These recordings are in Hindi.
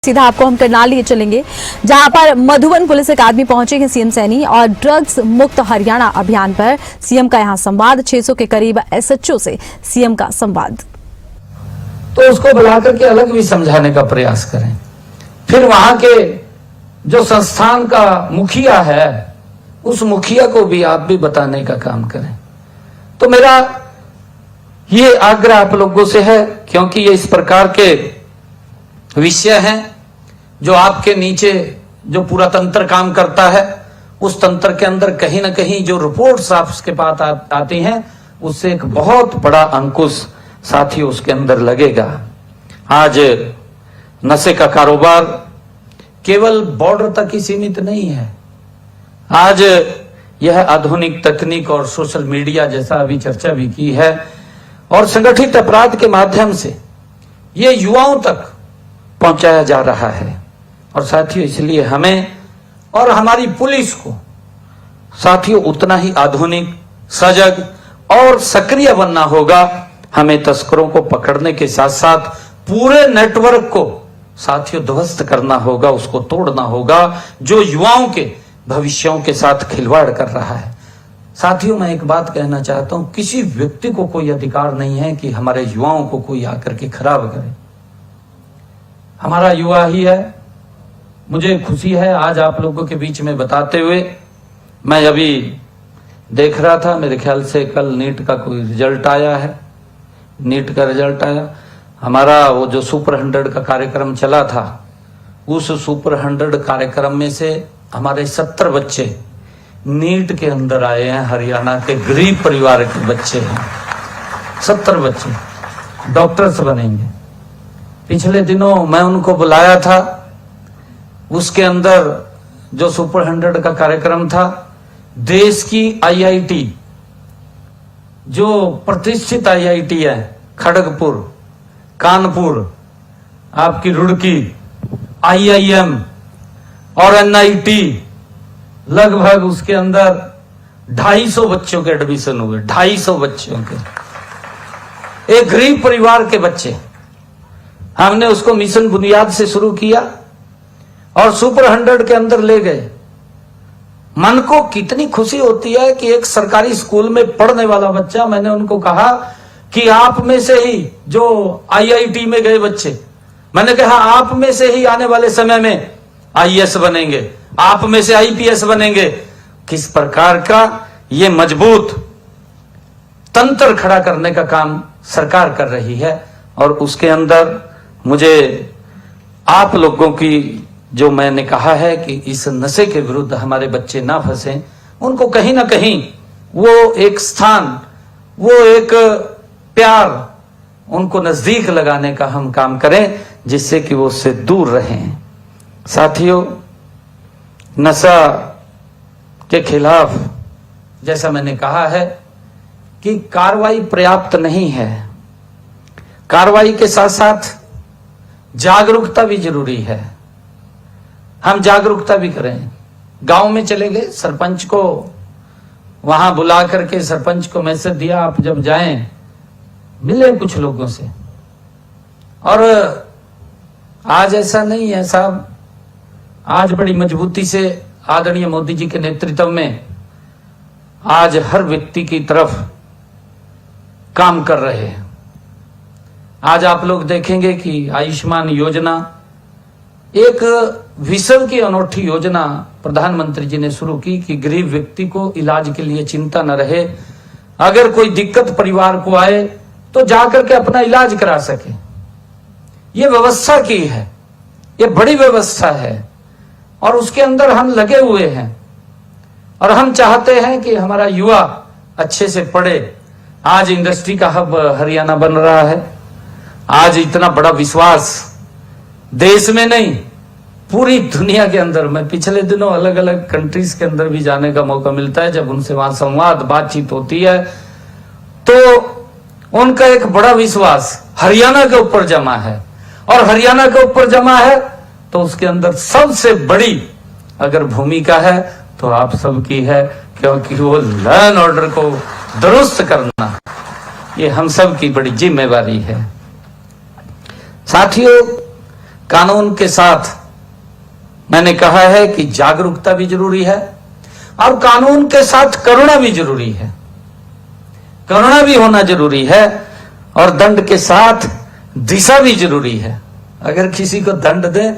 सीधा आपको हम करनाल लिए चलेंगे, जहां पर मधुबन पुलिस अकादमी पहुंचे हैं सीएम सैनी और ड्रग्स मुक्त हरियाणा अभियान पर सीएम का यहां संवाद। 600 के करीब एसएचओ से सीएम का संवाद। तो उसको बुलाकर के अलग भी समझाने का प्रयास करें। फिर वहां के जो संस्थान का मुखिया है, उस मुखिया को भी आप भी बताने का काम करें। तो मेरा ये आग्रह आप लोगों से है, क्योंकि ये इस प्रकार के विषय हैं जो आपके नीचे जो पूरा तंत्र काम करता है, उस तंत्र के अंदर कहीं ना कहीं जो रिपोर्ट्स आपके पास आती हैं, उससे एक बहुत बड़ा अंकुश साथियों उसके अंदर लगेगा। आज नशे का कारोबार केवल बॉर्डर तक ही सीमित नहीं है। आज यह आधुनिक तकनीक और सोशल मीडिया जैसा अभी चर्चा भी की है, और संगठित अपराध के माध्यम से ये युवाओं तक पहुंचाया जा रहा है। और साथियों, इसलिए हमें और हमारी पुलिस को साथियों उतना ही आधुनिक, सजग और सक्रिय बनना होगा। हमें तस्करों को पकड़ने के साथ साथ पूरे नेटवर्क को साथियों ध्वस्त करना होगा, उसको तोड़ना होगा, जो युवाओं के भविष्यों के साथ खिलवाड़ कर रहा है। साथियों, मैं एक बात कहना चाहता हूं, किसी व्यक्ति को कोई अधिकार नहीं है कि हमारे युवाओं को कोई आकर के खराब करे। हमारा युवा ही है। मुझे खुशी है आज आप लोगों के बीच में बताते हुए। मैं अभी देख रहा था, मेरे ख्याल से कल नीट का कोई रिजल्ट आया है। नीट का रिजल्ट आया, हमारा वो जो सुपर 100 का कार्यक्रम चला था, उस सुपर 100 कार्यक्रम में से हमारे 70 बच्चे नीट के अंदर आए हैं। हरियाणा के गरीब परिवार के बच्चे हैं। 70 बच्चे डॉक्टर्स बनेंगे। पिछले दिनों मैं उनको बुलाया था, उसके अंदर जो सुपर 100 का कार्यक्रम था, देश की आईआईटी, जो प्रतिष्ठित आईआईटी है, खड़गपुर, कानपुर, आपकी रुड़की, आईआईएम और एनआईटी, लगभग उसके अंदर 250 बच्चों के एडमिशन हुए। 250 बच्चों के, एक गरीब परिवार के बच्चे। हमने उसको मिशन बुनियाद से शुरू किया और सुपर 100 के अंदर ले गए। मन को कितनी खुशी होती है कि एक सरकारी स्कूल में पढ़ने वाला बच्चा, मैंने उनको कहा कि आप में से ही जो आईआईटी में गए बच्चे, मैंने कहा आप में से ही आने वाले समय में आईएएस बनेंगे, आप में से आईपीएस बनेंगे। किस प्रकार का ये मजबूत तंत्र खड़ा करने का काम सरकार कर रही है। और उसके अंदर मुझे आप लोगों की, जो मैंने कहा है कि इस नशे के विरुद्ध हमारे बच्चे ना फंसे, उनको कहीं ना कहीं वो एक स्थान, वो एक प्यार, उनको नजदीक लगाने का हम काम करें, जिससे कि वो उससे दूर रहें। साथियों, नशा के खिलाफ जैसा मैंने कहा है कि कार्रवाई पर्याप्त नहीं है। कार्रवाई के साथ साथ जागरूकता भी जरूरी है। हम जागरूकता भी करें। गांव में चले गए, सरपंच को वहां बुला करके सरपंच को मैसेज दिया, आप जब जाएं मिले कुछ लोगों से। और आज ऐसा नहीं है साहब, आज बड़ी मजबूती से आदरणीय मोदी जी के नेतृत्व में आज हर व्यक्ति की तरफ काम कर रहे हैं। आज आप लोग देखेंगे कि आयुष्मान योजना एक विश्व की अनोखी योजना प्रधानमंत्री जी ने शुरू की कि गरीब व्यक्ति को इलाज के लिए चिंता न रहे। अगर कोई दिक्कत परिवार को आए तो जाकर के अपना इलाज करा सके। ये व्यवस्था की है, ये बड़ी व्यवस्था है, और उसके अंदर हम लगे हुए हैं। और हम चाहते हैं कि हमारा युवा अच्छे से पढ़े। आज इंडस्ट्री का हब हरियाणा बन रहा है। आज इतना बड़ा विश्वास देश में नहीं, पूरी दुनिया के अंदर। मैं पिछले दिनों अलग अलग कंट्रीज के अंदर भी जाने का मौका मिलता है। जब उनसे वहां संवाद बातचीत होती है तो उनका एक बड़ा विश्वास हरियाणा के ऊपर जमा है। और हरियाणा के ऊपर जमा है तो उसके अंदर सबसे बड़ी अगर भूमिका है तो आप सबकी है, क्योंकि वो लॉ एंड ऑर्डर को दुरुस्त करना ये हम सब की बड़ी जिम्मेवारी है। साथियों, कानून के साथ मैंने कहा है कि जागरूकता भी जरूरी है और कानून के साथ करुणा भी जरूरी है। करुणा भी होना जरूरी है और दंड के साथ दिशा भी जरूरी है। अगर किसी को दंड दे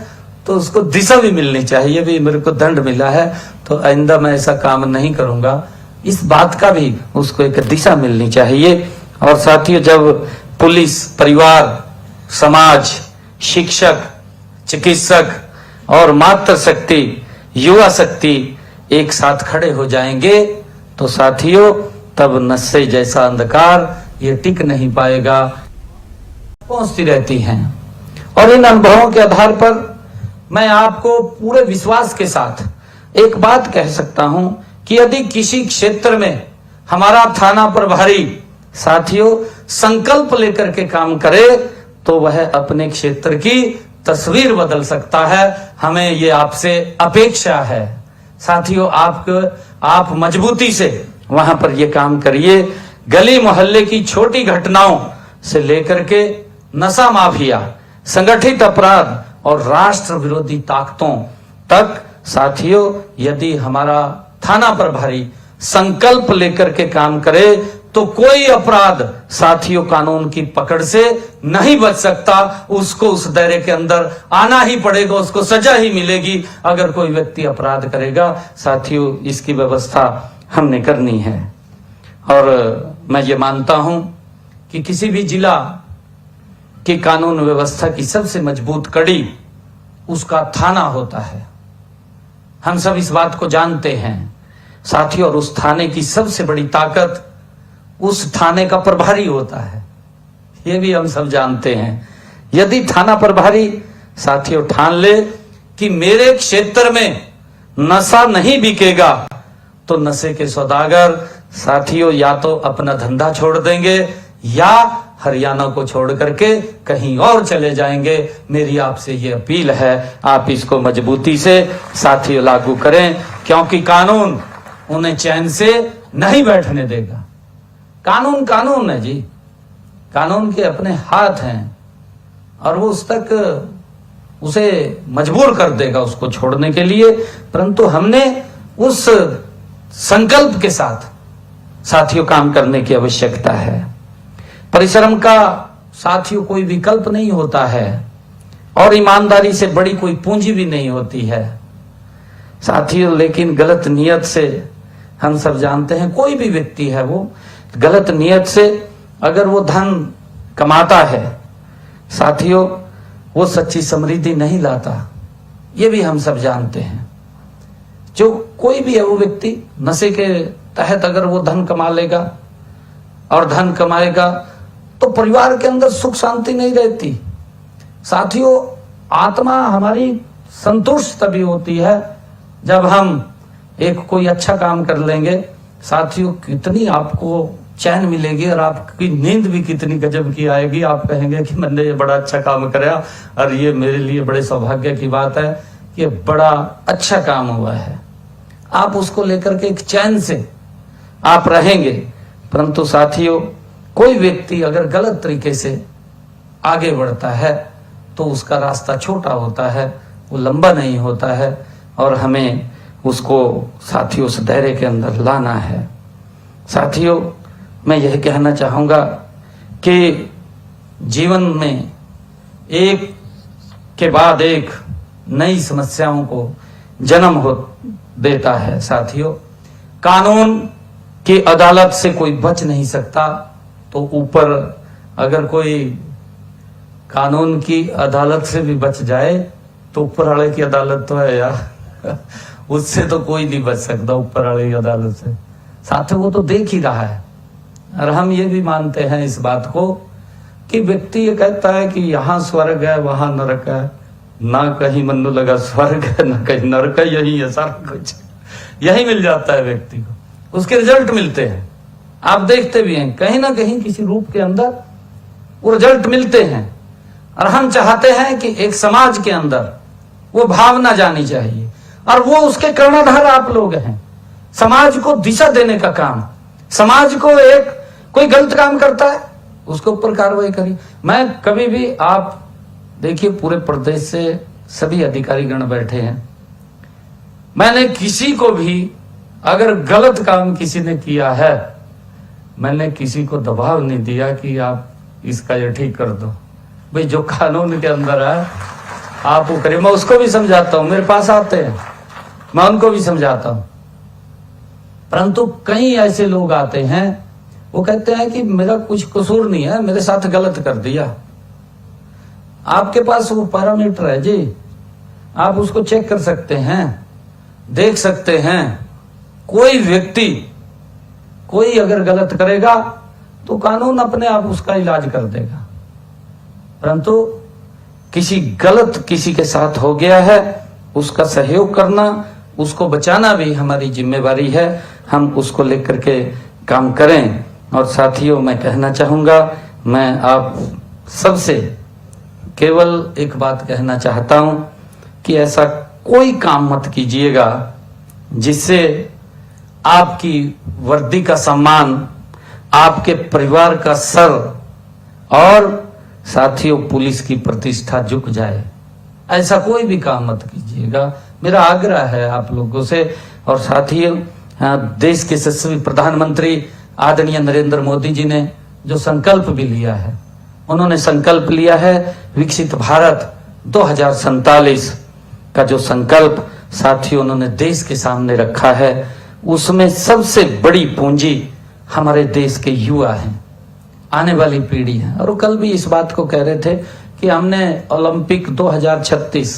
तो उसको दिशा भी मिलनी चाहिए, भी मेरे को दंड मिला है तो आइंदा मैं ऐसा काम नहीं करूंगा, इस बात का भी उसको एक दिशा मिलनी चाहिए। और साथियों, जब पुलिस, परिवार, समाज, शिक्षक, चिकित्सक और मातृशक्ति, युवा शक्ति एक साथ खड़े हो जाएंगे तो साथियों तब नशे जैसा अंधकार ये टिक नहीं पाएगा, पहुंचती रहती हैं। और इन अनुभवों के आधार पर मैं आपको पूरे विश्वास के साथ एक बात कह सकता हूं कि यदि किसी क्षेत्र में हमारा थाना प्रभारी साथियों संकल्प लेकर के काम करे तो वह अपने क्षेत्र की तस्वीर बदल सकता है। हमें ये आपसे अपेक्षा है साथियों, आप मजबूती से वहां पर ये काम करिए। गली मोहल्ले की छोटी घटनाओं से लेकर के नशा माफिया, संगठित अपराध और राष्ट्र विरोधी ताकतों तक साथियों यदि हमारा थाना प्रभारी संकल्प लेकर के काम करे तो कोई अपराध साथियों कानून की पकड़ से नहीं बच सकता। उसको उस दायरे के अंदर आना ही पड़ेगा, उसको सजा ही मिलेगी अगर कोई व्यक्ति अपराध करेगा। साथियों इसकी व्यवस्था हमने करनी है। और मैं ये मानता हूं कि किसी भी जिला की कानून व्यवस्था की सबसे मजबूत कड़ी उसका थाना होता है। हम सब इस बात को जानते हैं साथियों, और उस थाने की सबसे बड़ी ताकत उस थाने का प्रभारी होता है, ये भी हम सब जानते हैं। यदि थाना प्रभारी साथियों ठान ले कि मेरे क्षेत्र में नशा नहीं बिकेगा तो नशे के सौदागर साथियों या तो अपना धंधा छोड़ देंगे या हरियाणा को छोड़ करके कहीं और चले जाएंगे। मेरी आपसे ये अपील है, आप इसको मजबूती से साथियों लागू करें, क्योंकि कानून उन्हें चैन से नहीं बैठने देगा। कानून कानून है जी, कानून के अपने हाथ हैं और वो उस तक उसे मजबूर कर देगा उसको छोड़ने के लिए। परंतु हमने उस संकल्प के साथ साथियों काम करने की आवश्यकता है। परिश्रम का साथियों कोई विकल्प नहीं होता है और ईमानदारी से बड़ी कोई पूंजी भी नहीं होती है साथियों। लेकिन गलत नियत से हम सब जानते हैं, कोई भी व्यक्ति है वो गलत नियत से अगर वो धन कमाता है साथियों वो सच्ची समृद्धि नहीं लाता, ये भी हम सब जानते हैं। जो कोई भी है वो व्यक्ति नशे के तहत अगर वो धन कमा लेगा और धन कमाएगा तो परिवार के अंदर सुख शांति नहीं रहती साथियों। आत्मा हमारी संतुष्ट तभी होती है जब हम एक कोई अच्छा काम कर लेंगे साथियों। कितनी आपको चैन मिलेगी और आपकी नींद भी कितनी गजब की आएगी। आप कहेंगे कि मैंने ये बड़ा अच्छा काम कराया और ये मेरे लिए बड़े सौभाग्य की बात है, ये बड़ा अच्छा काम हुआ है। आप उसको लेकर के एक चैन से आप रहेंगे। परंतु साथियों कोई व्यक्ति अगर गलत तरीके से आगे बढ़ता है तो उसका रास्ता छोटा होता है, वो लंबा नहीं होता है और हमें उसको साथियों उस दायरे के अंदर लाना है। साथियों मैं यह कहना चाहूंगा कि जीवन में एक के बाद एक नई समस्याओं को जन्म हो देता है साथियों। कानून की अदालत से कोई बच नहीं सकता, तो ऊपर अगर कोई कानून की अदालत से भी बच जाए तो ऊपर वाले की अदालत तो है यार, उससे तो कोई नहीं बच सकता ऊपर वाले की अदालत से। साथियों वो तो देख ही रहा है और हम ये भी मानते हैं इस बात को कि व्यक्ति ये कहता है कि यहाँ स्वर्ग है वहां नरक है, ना कहीं मनु लगा स्वर्ग है ना कहीं नरक है, यही है सारा कुछ, यही मिल जाता है व्यक्ति को, उसके रिजल्ट मिलते हैं। आप देखते भी हैं कहीं ना कहीं किसी रूप के अंदर वो रिजल्ट मिलते हैं और हम चाहते हैं कि एक समाज के अंदर वो भावना जानी चाहिए और वो उसके कर्णधार आप लोग हैं। समाज को दिशा देने का काम, समाज को एक कोई गलत काम करता है उसके ऊपर कार्रवाई करिए। मैं कभी भी आप देखिए पूरे प्रदेश से सभी अधिकारीगण बैठे हैं। मैंने किसी को भी अगर गलत काम किसी ने किया है, मैंने किसी को दबाव नहीं दिया कि आप इसका ये ठीक कर दो। भाई जो कानून के अंदर है आप वो करिए। मैं उसको भी समझाता हूं, मेरे पास आते हैं, मैं उनको भी समझाता हूं। परंतु कई ऐसे लोग आते हैं, वो कहते हैं कि मेरा कुछ कसूर नहीं है, मेरे साथ गलत कर दिया। आपके पास वो पैरामीटर है जी, आप उसको चेक कर सकते हैं, देख सकते हैं। कोई व्यक्ति कोई अगर गलत करेगा तो कानून अपने आप उसका इलाज कर देगा। परंतु किसी गलत किसी के साथ हो गया है, उसका सहयोग करना, उसको बचाना भी हमारी जिम्मेवारी है। हम उसको लेकर के काम करें। और साथियों, मैं कहना चाहूंगा, मैं आप सबसे केवल एक बात कहना चाहता हूं कि ऐसा कोई काम मत कीजिएगा जिससे आपकी वर्दी का सम्मान, आपके परिवार का सर और साथियों पुलिस की प्रतिष्ठा झुक जाए। ऐसा कोई भी काम मत कीजिएगा, मेरा आग्रह है आप लोगों से। और साथियों, देश के यशस्वी प्रधानमंत्री आदरणीय नरेंद्र मोदी जी ने जो संकल्प भी लिया है, उन्होंने संकल्प लिया है विकसित भारत 2047 का जो संकल्प साथियों उन्होंने देश के सामने रखा है, उसमें सबसे बड़ी पूंजी हमारे देश के युवा हैं, आने वाली पीढ़ी है। और वो कल भी इस बात को कह रहे थे कि हमने ओलंपिक 2036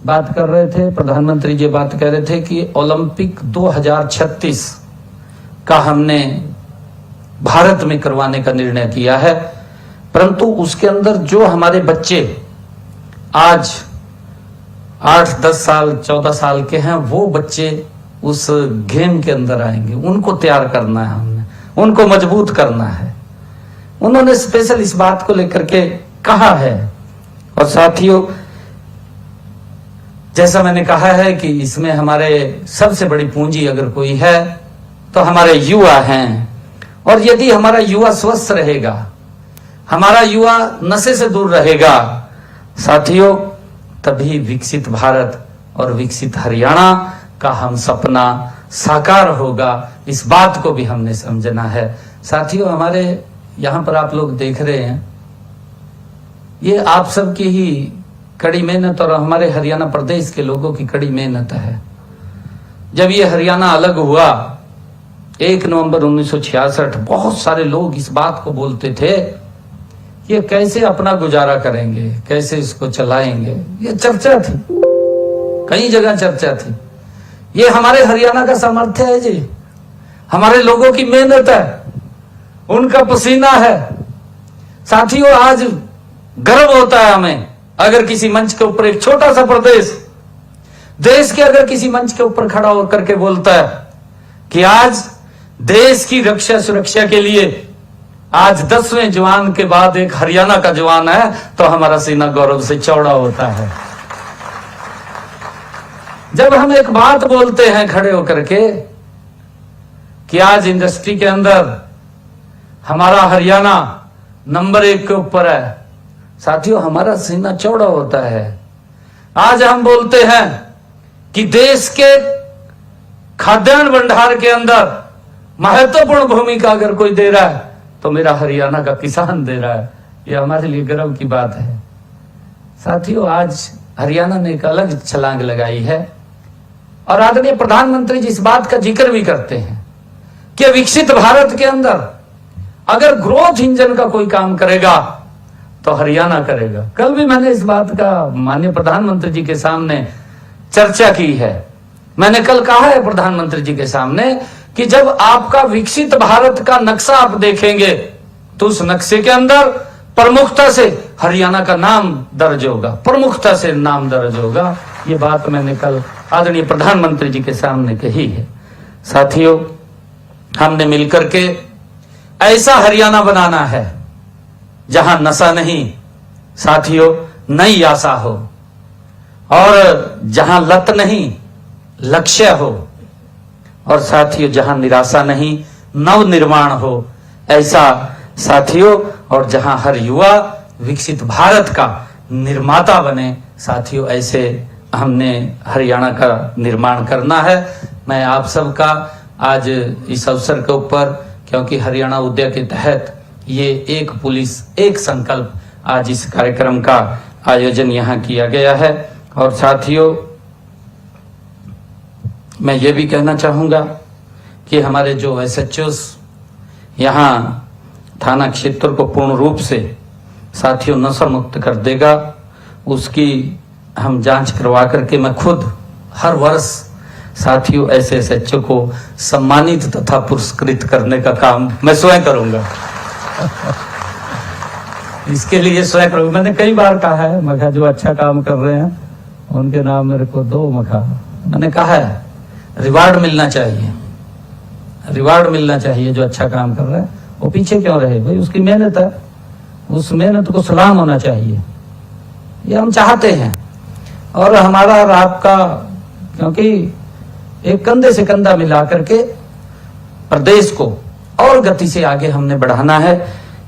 बात कर रहे थे, प्रधानमंत्री जी बात कह रहे थे कि ओलंपिक 2036 का हमने भारत में करवाने का निर्णय किया है। परंतु उसके अंदर जो हमारे बच्चे आज 8-10 साल 14 साल के हैं, वो बच्चे उस गेम के अंदर आएंगे, उनको तैयार करना है, हमने उनको मजबूत करना है। उन्होंने स्पेशल इस बात को लेकर के कहा है। और साथियों, जैसा मैंने कहा है कि इसमें हमारे सबसे बड़ी पूंजी अगर कोई है तो हमारे युवा हैं। और यदि हमारा युवा स्वस्थ रहेगा, हमारा युवा नशे से दूर रहेगा, साथियों, तभी विकसित भारत और विकसित हरियाणा का हम सपना साकार होगा। इस बात को भी हमने समझना है। साथियों, हमारे यहां पर आप लोग देख रहे हैं, ये आप सबकी ही कड़ी मेहनत और हमारे हरियाणा प्रदेश के लोगों की कड़ी मेहनत है। जब ये हरियाणा अलग हुआ 1 नवंबर 1966, बहुत सारे लोग इस बात को बोलते थे ये कैसे अपना गुजारा करेंगे, कैसे इसको चलाएंगे। ये चर्चा थी, कई जगह चर्चा थी। ये हमारे हरियाणा का सामर्थ्य है जी, हमारे लोगों की मेहनत है, उनका पसीना है। साथियों, आज गर्व होता है हमें अगर किसी मंच के ऊपर एक छोटा सा प्रदेश देश के अगर किसी मंच के ऊपर खड़ा होकर के बोलता है कि आज देश की रक्षा सुरक्षा के लिए आज 10वें जवान के बाद एक हरियाणा का जवान है, तो हमारा सीना गौरव से चौड़ा होता है। जब हम एक बात बोलते हैं खड़े होकर के कि आज इंडस्ट्री के अंदर हमारा हरियाणा नंबर 1 के ऊपर है, साथियों, हमारा सीना चौड़ा होता है। आज हम बोलते हैं कि देश के खाद्यान्न भंडार के अंदर महत्वपूर्ण भूमिका अगर कोई दे रहा है तो मेरा हरियाणा का किसान दे रहा है। यह हमारे लिए गर्व की बात है। साथियों, आज हरियाणा ने एक अलग छलांग लगाई है और आदरणीय प्रधानमंत्री जी इस बात का जिक्र भी करते हैं कि विकसित भारत के अंदर अगर ग्रोथ इंजन का कोई काम करेगा तो हरियाणा करेगा। कल भी मैंने इस बात का माननीय प्रधानमंत्री जी के सामने चर्चा की है। मैंने कल कहा है प्रधानमंत्री जी के सामने कि जब आपका विकसित भारत का नक्शा आप देखेंगे तो उस नक्शे के अंदर प्रमुखता से हरियाणा का नाम दर्ज होगा, प्रमुखता से नाम दर्ज होगा। ये बात मैंने कल आदरणीय प्रधानमंत्री जी के सामने कही है। साथियों, हमने मिलकर के ऐसा हरियाणा बनाना है जहां नशा नहीं, साथियों, नई आशा हो, और जहां लत नहीं, लक्ष्य हो, और साथियों जहां निराशा नहीं, नव निर्माण हो। ऐसा साथियों, और जहां हर युवा विकसित भारत का निर्माता बने। साथियों, ऐसे हमने हरियाणा का निर्माण करना है। मैं आप सबका आज इस अवसर के ऊपर, क्योंकि हरियाणा उदय के तहत ये एक पुलिस एक संकल्प आज इस कार्यक्रम का आयोजन यहाँ किया गया है। और साथियों, मैं ये भी कहना चाहूँगा कि हमारे जो SHOs यहाँ थाना क्षेत्र को पूर्ण रूप से साथियों नशा मुक्त कर देगा, उसकी हम जांच करवा करके मैं खुद हर वर्ष साथियों ऐसे SHO को सम्मानित तथा पुरस्कृत करने का काम मैं स्वयं करूंगा। इसके लिए स्वयं करूंगा। मैंने कई बार कहा है, मखा जो अच्छा काम कर रहे हैं उनके नाम मेरे को दो मखा। मैंने कहा है रिवार्ड मिलना चाहिए, रिवार्ड मिलना चाहिए। जो अच्छा काम कर रहा है वो पीछे क्यों रहे भाई, उसकी मेहनत है, उस मेहनत को सलाम होना चाहिए, ये हम चाहते हैं। और हमारा और आपका, क्योंकि एक कंधे से कंधा मिला करके प्रदेश को और गति से आगे हमने बढ़ाना है,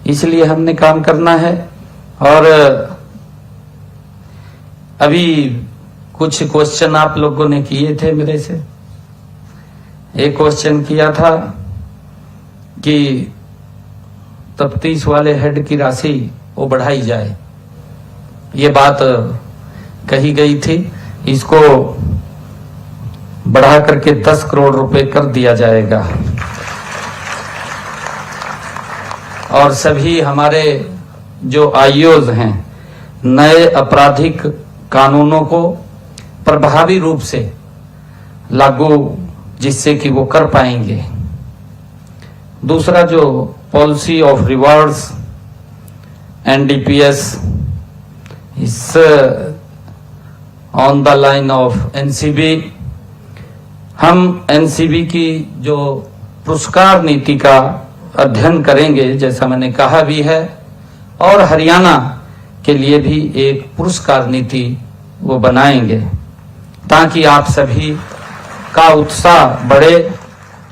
इसलिए हमने काम करना है। और अभी कुछ क्वेश्चन आप लोगों ने किए थे मेरे से। एक क्वेश्चन किया था कि तफ्तीश वाले हेड की राशि वो बढ़ाई जाए, ये बात कही गई थी। इसको बढ़ा करके 10 करोड़ रुपए कर दिया जाएगा। और सभी हमारे जो IOs हैं नए आपराधिक कानूनों को प्रभावी रूप से लागू, जिससे कि वो कर पाएंगे। दूसरा जो पॉलिसी ऑफ रिवार्ड्स NDPS इस on the line of NCB, हम NCB की जो पुरस्कार नीति का अध्ययन करेंगे, जैसा मैंने कहा भी है, और हरियाणा के लिए भी एक पुरस्कार नीति वो बनाएंगे, ताकि आप सभी का उत्साह बढ़े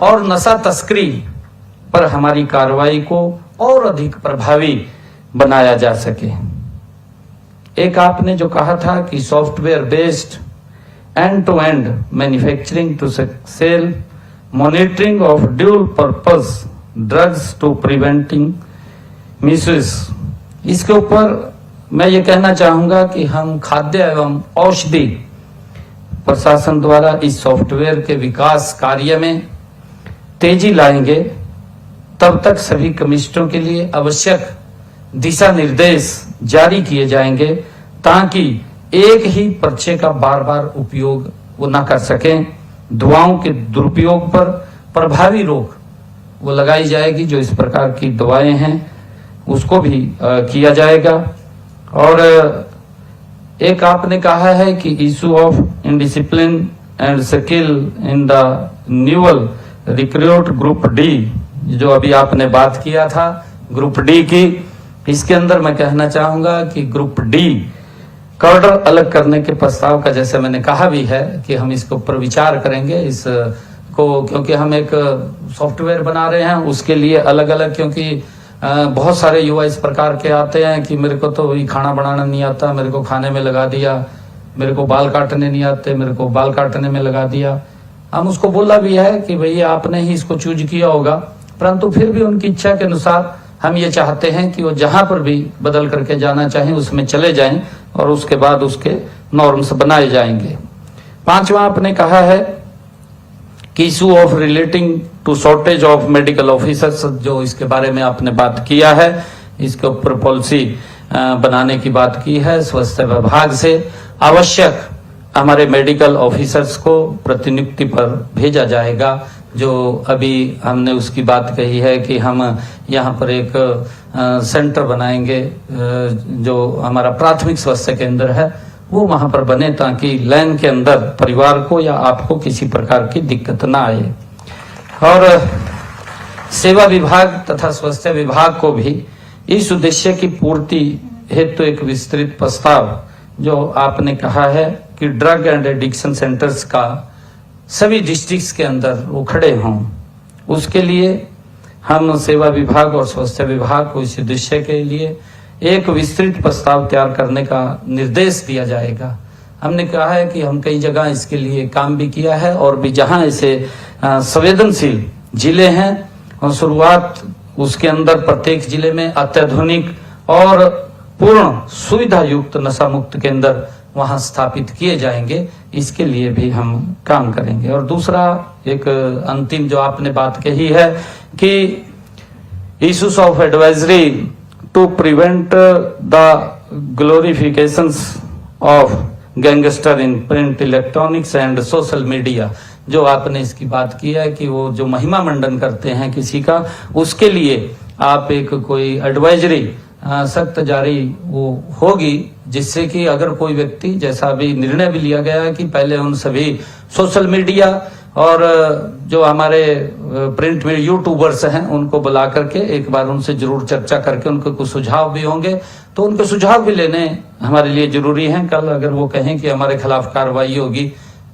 और नशा तस्करी पर हमारी कार्रवाई को और अधिक प्रभावी बनाया जा सके। एक आपने जो कहा था कि software based end to end manufacturing to sale monitoring of dual purpose drugs to preventing misuse, इसके ऊपर मैं ये कहना चाहूंगा कि हम खाद्य एवं औषधि प्रशासन द्वारा इस सॉफ्टवेयर के विकास कार्य में तेजी लाएंगे। तब तक सभी कमिश्नरों के लिए आवश्यक दिशा निर्देश जारी किए जाएंगे, ताकि एक ही पर्चे का बार बार उपयोग वो ना कर सकें। दवाओं के दुरुपयोग पर प्रभावी रोक वो लगाई जाएगी। जो इस प्रकार की दवाएं हैं उसको भी किया जाएगा। और एक आपने कहा है कि issue of indiscipline and skill in the newly recruit group D, जो अभी आपने बात किया था ग्रुप डी की, इसके अंदर मैं कहना चाहूंगा कि ग्रुप डी कर्डर अलग करने के प्रस्ताव का, जैसे मैंने कहा भी है कि हम इसके ऊपर विचार करेंगे इसको, क्योंकि हम एक सॉफ्टवेयर बना रहे हैं उसके लिए अलग अलग, क्योंकि बहुत सारे युवा इस प्रकार के आते हैं कि मेरे को तो वही खाना बनाना नहीं आता, मेरे को खाने में लगा दिया, मेरे को बाल काटने नहीं आते, मेरे को बाल काटने में लगा दिया। हम उसको बोला भी है कि भैया आपने ही इसको चूज किया होगा, परंतु फिर भी उनकी इच्छा के अनुसार हम ये चाहते हैं कि वो जहां पर भी बदल करके जाना चाहें उसमें चले जाएं और उसके बाद उसके नॉर्म्स बनाए जाएंगे। पांचवा आपने कहा है कि issue of relating to shortage of medical officers, जो इसके बारे में आपने बात किया है, इसके ऊपर पॉलिसी बनाने की बात की है। स्वास्थ्य विभाग से आवश्यक हमारे मेडिकल ऑफिसर्स को प्रतिनियुक्ति पर भेजा जाएगा। जो अभी हमने उसकी बात कही है कि हम यहाँ पर एक सेंटर बनाएंगे, जो हमारा प्राथमिक स्वास्थ्य केंद्र है वो वहां पर बने, ताकि लाइन के अंदर परिवार को या आपको किसी प्रकार की दिक्कत ना आए। और सेवा विभाग तथा स्वास्थ्य विभाग को भी इस उद्देश्य की पूर्ति हेतु एक विस्तृत प्रस्ताव, जो आपने कहा है कि ड्रग एंड एडिक्शन सेंटर्स का सभी डिस्ट्रिक्ट्स के अंदर वो खड़े हों, उसके लिए हम सेवा विभाग और स्वास्थ्य विभाग को इस उद्देश्य के लिए एक विस्तृत प्रस्ताव तैयार करने का निर्देश दिया जाएगा। हमने कहा है कि हम कई जगह इसके लिए काम भी किया है और भी जहां ऐसे संवेदनशील जिले हैं और शुरुआत उसके अंदर प्रत्येक जिले में अत्याधुनिक और पूर्ण सुविधा युक्त नशा मुक्त केंद्र वहां स्थापित किए जाएंगे। इसके लिए भी हम काम करेंगे। और दूसरा एक अंतिम जो आपने बात कही है कि issues of advisory to prevent the glorifications of gangster in print electronics and social media, जो आपने इसकी बात की है कि वो जो महिमा मंडन करते हैं किसी का, उसके लिए आप एक कोई एडवाइजरी सख्त जारी वो होगी, जिससे कि अगर कोई व्यक्ति, जैसा अभी निर्णय भी लिया गया है कि पहले उन सभी सोशल मीडिया और जो हमारे प्रिंट में यूट्यूबर्स हैं उनको बुला करके एक बार उनसे जरूर चर्चा करके उनको कुछ सुझाव भी होंगे तो उनके सुझाव भी लेने हमारे लिए जरूरी हैं। कल अगर वो कहें कि हमारे खिलाफ कार्रवाई होगी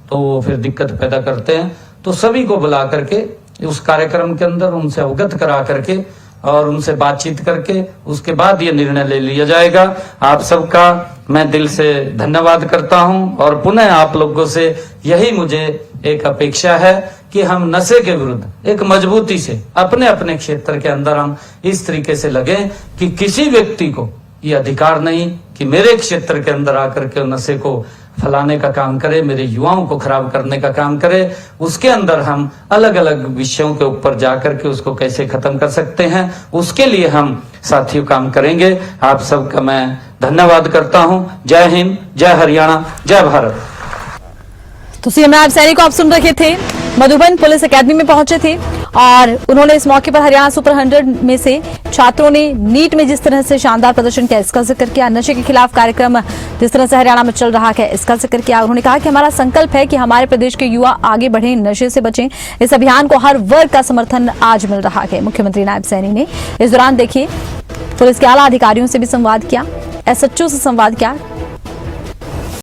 तो वो फिर दिक्कत पैदा करते हैं। तो सभी को बुला करके उस कार्यक्रम के अंदर उनसे अवगत करा करके और उनसे बातचीत करके उसके बाद ये निर्णय ले लिया जाएगा। आप सबका मैं दिल से धन्यवाद करता हूं और पुनः आप लोगों से यही मुझे एक अपेक्षा है कि हम नशे के विरुद्ध एक मजबूती से अपने अपने क्षेत्र के अंदर हम इस तरीके से लगे कि किसी व्यक्ति को ये अधिकार नहीं कि मेरे क्षेत्र के अंदर आकर के नशे को फैलाने का काम करे, मेरे युवाओं को खराब करने का काम करे। उसके अंदर हम अलग अलग विषयों के ऊपर जाकर के उसको कैसे खत्म कर सकते हैं, उसके लिए हम साथियों काम करेंगे। आप सबका मैं धन्यवाद करता हूं। जय हिंद, जय हरियाणा, जय भारत। तो सीएम नायब सैनी को आप सुन रहे थे, मधुबन पुलिस एकेडमी में पहुंचे थे और उन्होंने इस मौके पर हरियाणा सुपर 100 में से छात्रों ने नीट में जिस तरह से शानदार प्रदर्शन किया इसका जिक्र किया। नशे के खिलाफ कार्यक्रम जिस तरह से हरियाणा में चल रहा है इसका जिक्र किया। उन्होंने कहा कि हमारा संकल्प है कि हमारे प्रदेश के युवा आगे बढ़ें, नशे से बचें। इस अभियान को हर वर्ग का समर्थन आज मिल रहा है। मुख्यमंत्री नायब सैनी ने इस दौरान देखिए पुलिस के आला अधिकारियों से भी संवाद किया, एसएचओ से संवाद किया,